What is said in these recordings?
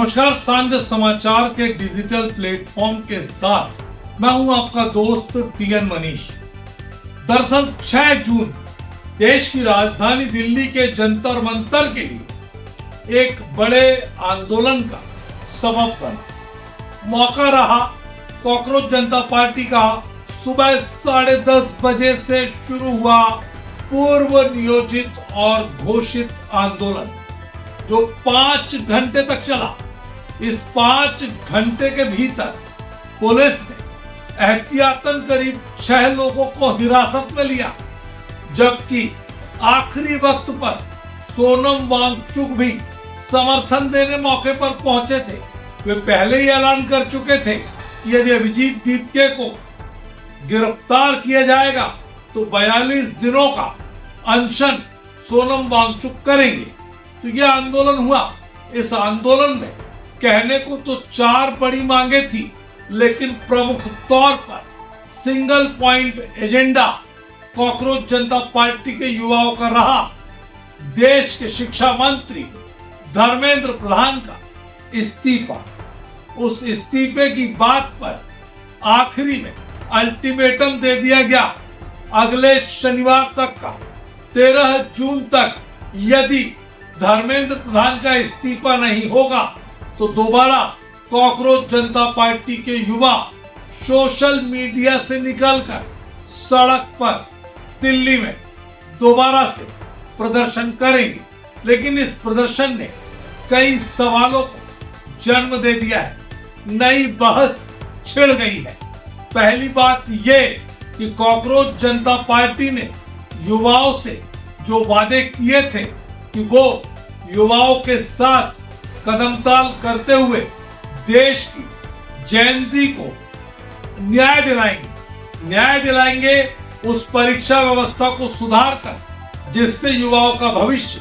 नमस्कार, सांझ समाचार के डिजिटल प्लेटफॉर्म के साथ मैं हूं आपका दोस्त टीएन मनीष। दरअसल 6 जून देश की राजधानी दिल्ली के जंतर मंतर के लिए एक बड़े आंदोलन का सबब बना। मौका रहा कॉकरोच जनता पार्टी का सुबह 10:30 बजे से शुरू हुआ पूर्व नियोजित और घोषित आंदोलन जो 5 घंटे तक चला। इस 5 घंटे के भीतर पुलिस ने एहतियातन करीब 6 लोगों को हिरासत में लिया, जबकि आखिरी वक्त पर सोनम वांगचुक भी समर्थन देने मौके पर पहुंचे थे। वे पहले ही ऐलान कर चुके थे कि यदि अभिजीत दीपके को गिरफ्तार किया जाएगा तो 42 दिनों का अनशन सोनम वांगचुक करेंगे। तो यह आंदोलन हुआ। इस आंदोलन में कहने को तो 4 बड़ी मांगे थी, लेकिन प्रमुख तौर पर सिंगल पॉइंट एजेंडा कॉकरोच जनता पार्टी के युवाओं का रहा। देश के शिक्षा मंत्री धर्मेंद्र प्रधान का इस्तीफा, उस इस्तीफे की बात पर आखिरी में अल्टीमेटम दे दिया गया अगले शनिवार तक का। 13 जून तक यदि धर्मेंद्र प्रधान का इस्तीफा नहीं होगा तो दोबारा कॉकरोच जनता पार्टी के युवा सोशल मीडिया से निकलकर सड़क पर दिल्ली में दोबारा से प्रदर्शन करेंगे। लेकिन इस प्रदर्शन ने कई सवालों को जन्म दे दिया है। नई बहस छिड़ गई है। पहली बात यह कि कॉकरोच जनता पार्टी ने युवाओं से जो वादे किए थे कि वो युवाओं के साथ कदमताल करते हुए देश की जेनजी को न्याय दिलाएंगे उस परीक्षा व्यवस्था को सुधार कर जिससे युवाओं का भविष्य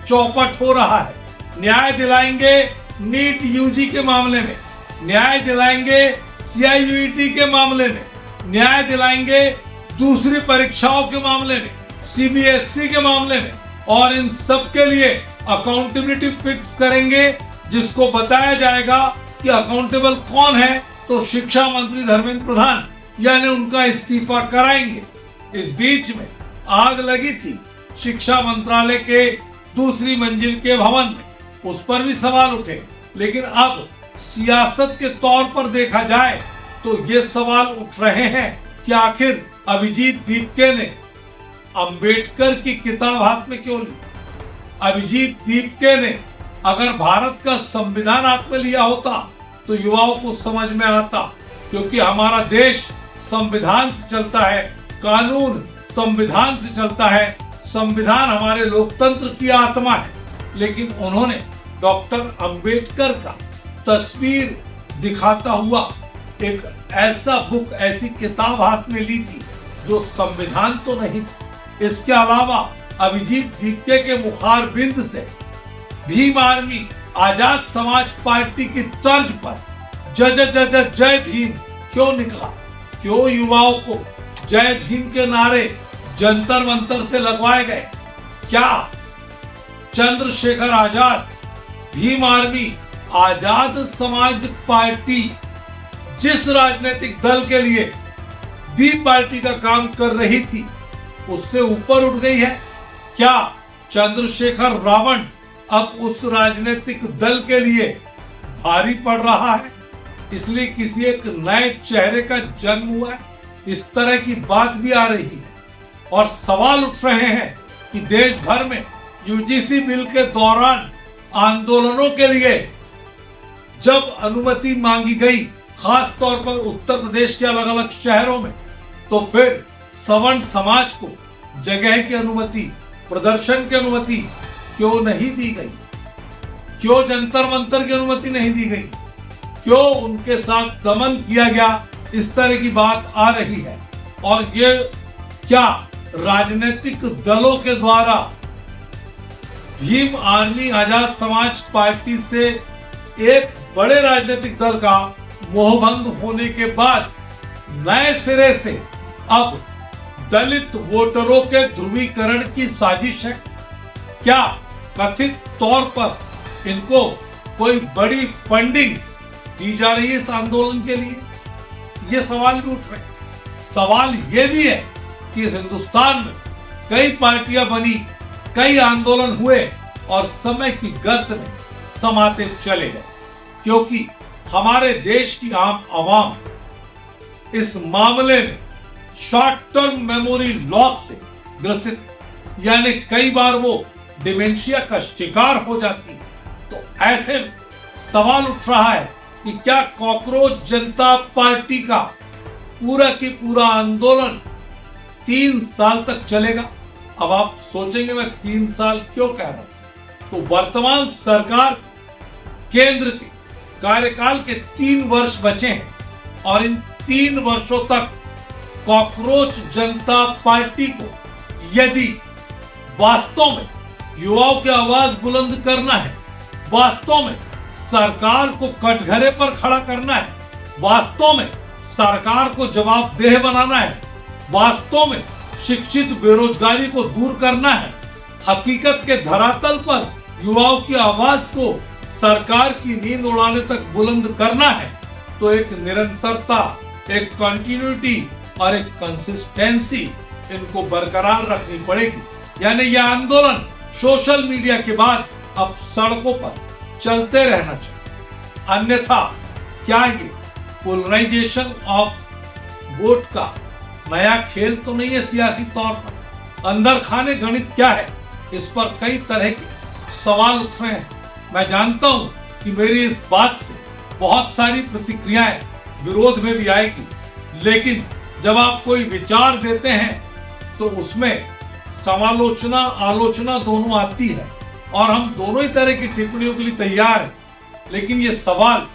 चौपट हो रहा है। न्याय दिलाएंगे नीट यूजी के मामले में, न्याय दिलाएंगे सीआईयूईटी के मामले में, न्याय दिलाएंगे दूसरी परीक्षाओं के मामले में, सीबीएसई के मामले में, और इन सब के लिए अकाउंटेबिलिटी फिक्स करेंगे, जिसको बताया जाएगा कि अकाउंटेबल कौन है। तो शिक्षा मंत्री धर्मेंद्र प्रधान यानी उनका इस्तीफा कराएंगे। इस बीच में आग लगी थी शिक्षा मंत्रालय के दूसरी मंजिल के भवन में, उस पर भी सवाल उठे। लेकिन अब सियासत के तौर पर देखा जाए तो ये सवाल उठ रहे हैं कि आखिर अभिजीत दीपके ने अंबेडकर की किताब हाथ में क्यों ली। अभिजीत दीपके ने अगर भारत का संविधान हाथ में लिया होता तो युवाओं को समझ में आता, क्योंकि हमारा देश संविधान से चलता है, कानून संविधान से चलता है, संविधान हमारे लोकतंत्र की आत्मा है। लेकिन उन्होंने डॉक्टर अंबेडकर का तस्वीर दिखाता हुआ एक ऐसा बुक, ऐसी किताब हाथ में ली थी जो संविधान तो नहीं थी। इसके अलावा अभिजीत दीपके के मुखारबिंद से भीम आर्मी आजाद समाज पार्टी की तर्ज पर जय भीम क्यों निकला? क्यों युवाओं को जय भीम के नारे जंतर मंतर से लगवाए गए? क्या चंद्रशेखर आजाद, भीम आर्मी, आजाद समाज पार्टी जिस राजनीतिक दल के लिए बी पार्टी का काम कर रही थी उससे ऊपर उठ गई है? क्या चंद्रशेखर रावण अब उस राजनीतिक दल के लिए भारी पड़ रहा है, इसलिए किसी एक नए चेहरे का जन्म हुआ है? इस तरह की बात भी आ रही है और सवाल उठ रहे हैं कि देश भर में यूजीसी बिल के दौरान आंदोलनों के लिए जब अनुमति मांगी गई, खास तौर पर उत्तर प्रदेश के अलग अलग शहरों में, तो फिर सवर्ण समाज को जगह की अनुमति, प्रदर्शन की अनुमति क्यों नहीं दी गई? क्यों जंतर मंतर की अनुमति नहीं दी गई? क्यों उनके साथ दमन किया गया? इस तरह की बात आ रही है। और ये क्या राजनीतिक दलों के द्वारा भीम आर्मी आजाद समाज पार्टी से एक बड़े राजनीतिक दल का मोहभंग होने के बाद नए सिरे से अब दलित वोटरों के ध्रुवीकरण की साजिश है? क्या कथित तौर पर इनको कोई बड़ी फंडिंग दी जा रही है इस आंदोलन के लिए? ये सवाल भी उठ रहे हैं। सवाल ये भी है कि इस हिंदुस्तान में कई पार्टियां बनी, कई आंदोलन हुए और समय की गर्त में समाते चले गए, क्योंकि हमारे देश की आम आवाम इस मामले में शॉर्ट टर्म मेमोरी लॉस से ग्रसित है, यानी कई बार वो डिमेंशिया का शिकार हो जाती है। तो ऐसे में सवाल उठ रहा है कि क्या कॉकरोच जनता पार्टी का पूरा की पूरा आंदोलन 3 साल तक चलेगा? अब आप सोचेंगे मैं 3 साल क्यों कह रहा हूं। तो वर्तमान सरकार केंद्र के कार्यकाल के 3 वर्ष बचे हैं और इन 3 वर्षों तक कॉकरोच जनता पार्टी को यदि वास्तव में युवाओं की आवाज बुलंद करना है, वास्तव में सरकार को कटघरे पर खड़ा करना है, वास्तव में सरकार को जवाबदेह बनाना है, वास्तव में शिक्षित बेरोजगारी को दूर करना है, हकीकत के धरातल पर युवाओं की आवाज को सरकार की नींद उड़ाने तक बुलंद करना है, तो एक निरंतरता, एक कंटिन्यूटी और एक कंसिस्टेंसी इनको बरकरार रखनी पड़ेगी। यानी यह आंदोलन सोशल मीडिया के बाद अब सड़कों पर चलते रहना चाहिए। अन्यथा क्या ये पोलराइजेशन ऑफ वोट का नया खेल तो नहीं है सियासी तौर पर? अंदर खाने गणित क्या है, इस पर कई तरह के सवाल उठ रहे हैं। मैं जानता हूं कि मेरी इस बात से बहुत सारी प्रतिक्रियाएं विरोध में भी आएगी, लेकिन जब आप कोई विचार देते हैं तो उसमें समालोचना आलोचना दोनों आती है और हम दोनों ही तरह की टिप्पणियों के लिए तैयार हैं। लेकिन ये सवाल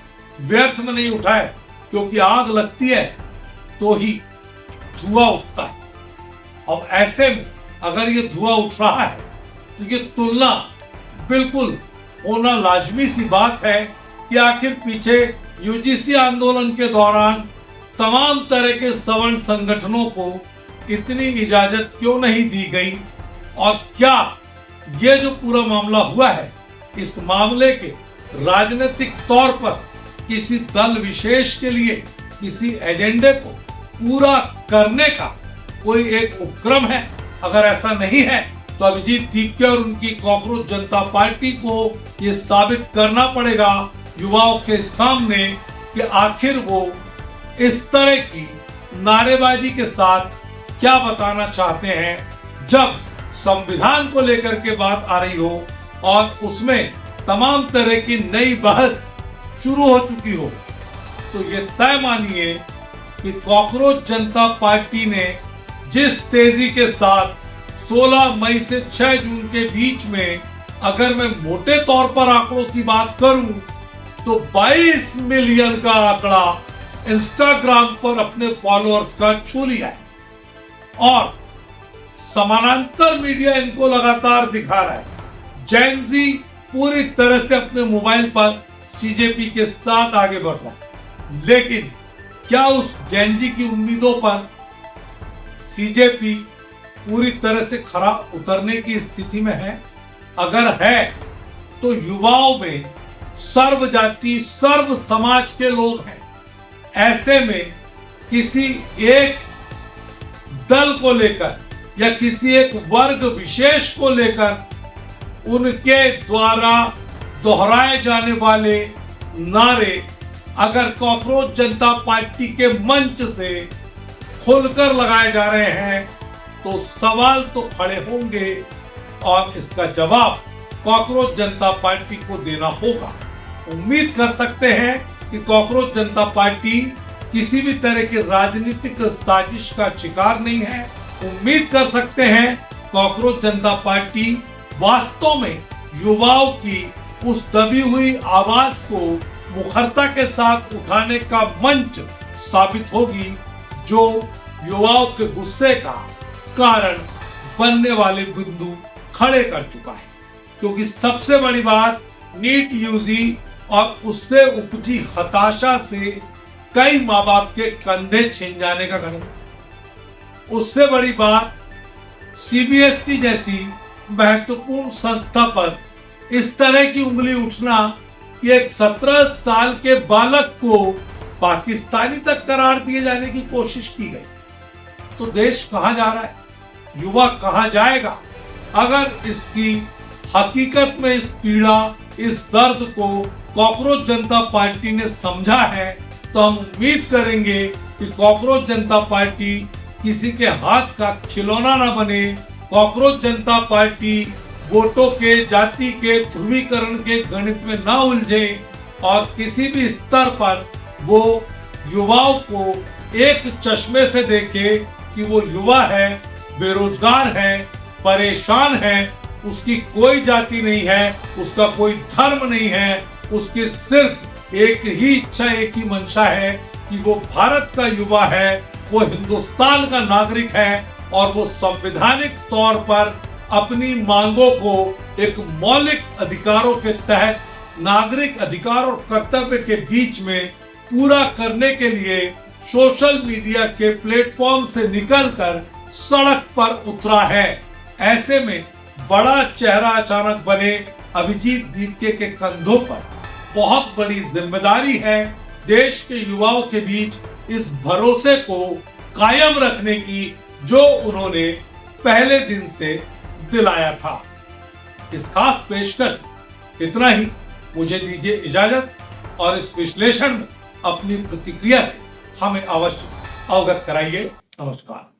व्यर्थ में नहीं उठाए, क्योंकि आग लगती है तो ही धुआं उठता है। अब ऐसे में अगर ये धुआं उठ रहा है तो ये तुलना बिल्कुल होना लाजमी सी बात है कि आखिर पीछे यूजीसी आंदोलन के दौरान तमाम तरह के सवर्ण संगठनों को इतनी इजाजत क्यों नहीं दी गई, और क्या ये जो पूरा मामला हुआ है, इस मामले के राजनीतिक तौर पर किसी दल विशेष के लिए किसी एजेंडे को पूरा करने का कोई एक उपक्रम है? अगर ऐसा नहीं है तो अभिजीत दीपके और उनकी कॉकरोच जनता पार्टी को ये साबित करना पड़ेगा युवाओं के सामने कि आखिर वो इस तरह की नारेबाजी के साथ क्या बताना चाहते हैं, जब संविधान को लेकर के बात आ रही हो और उसमें तमाम तरह की नई बहस शुरू हो चुकी हो। तो ये तय मानिए कि कॉकरोच जनता पार्टी ने जिस तेजी के साथ 16 मई से 6 जून के बीच में, अगर मैं मोटे तौर पर आंकड़ों की बात करूं तो 22 मिलियन का आंकड़ा इंस्टाग्राम पर अपने फॉलोअर्स का छू लिया है और समानांतर मीडिया इनको लगातार दिखा रहा है। जेन ज़ी पूरी तरह से अपने मोबाइल पर सीजेपी के साथ आगे बढ़ रहा है, लेकिन क्या उस जेन ज़ी की उम्मीदों पर सीजेपी पूरी तरह से खरा उतरने की स्थिति में है? अगर है तो युवाओं में सर्व जाति सर्व समाज के लोग हैं। ऐसे में किसी एक दल को लेकर या किसी एक वर्ग विशेष को लेकर उनके द्वारा दोहराए जाने वाले नारे अगर कॉकरोच जनता पार्टी के मंच से खुलकर लगाए जा रहे हैं तो सवाल तो खड़े होंगे और इसका जवाब कॉकरोच जनता पार्टी को देना होगा। उम्मीद कर सकते हैं कि कॉकरोच जनता पार्टी किसी भी तरह की राजनीतिक साजिश का शिकार नहीं है। उम्मीद कर सकते हैं कॉकरोच जनता पार्टी वास्तव में युवाओं की उस दबी हुई आवाज को मुखरता के साथ उठाने का मंच साबित होगी, जो युवाओं के गुस्से का कारण बनने वाले बिंदु खड़े कर चुका है। क्योंकि सबसे बड़ी बात नीट यूजी और उससे उपजी हताशा से कई माँ बाप के कंधे छिन जाने का गणित। उससे बड़ी बात सीबीएसई जैसी महत्वपूर्ण संस्था पर इस तरह की उंगली उठना कि एक 17 साल के बालक को पाकिस्तानी तक करार दिए जाने की कोशिश की गई। तो देश कहां जा रहा है, युवा कहां जाएगा? अगर इसकी हकीकत में इस पीड़ा, इस दर्द को कॉकरोच जनता पार्टी ने समझा है, तो हम उम्मीद करेंगे कि कॉकरोच जनता पार्टी किसी के हाथ का खिलौना न बने। कॉकरोच जनता पार्टी वोटों के, जाति के, ध्रुवीकरण के गणित में न उलझे और किसी भी स्तर पर वो युवाओं को एक चश्मे से देखे कि वो युवा है, बेरोजगार है, परेशान है, उसकी कोई जाति नहीं है, उसका कोई धर्म नहीं है, उसकी सिर्फ एक ही इच्छा, एक ही मंशा है कि वो भारत का युवा है, वो हिंदुस्तान का नागरिक है और वो संवैधानिक तौर पर अपनी मांगों को एक मौलिक अधिकारों के तहत नागरिक अधिकार और कर्तव्य के बीच में पूरा करने के लिए सोशल मीडिया के प्लेटफॉर्म से निकलकर सड़क पर उतरा है। ऐसे में बड़ा चेहरा अचानक बने अभिजीत दीपके के कंधों पर बहुत बड़ी जिम्मेदारी है देश के युवाओं के बीच इस भरोसे को कायम रखने की जो उन्होंने पहले दिन से दिलाया था। इस खास पेशकश इतना ही। मुझे दीजिए इजाजत और इस विश्लेषण में अपनी प्रतिक्रिया से हमें अवश्य अवगत कराइए। नमस्कार।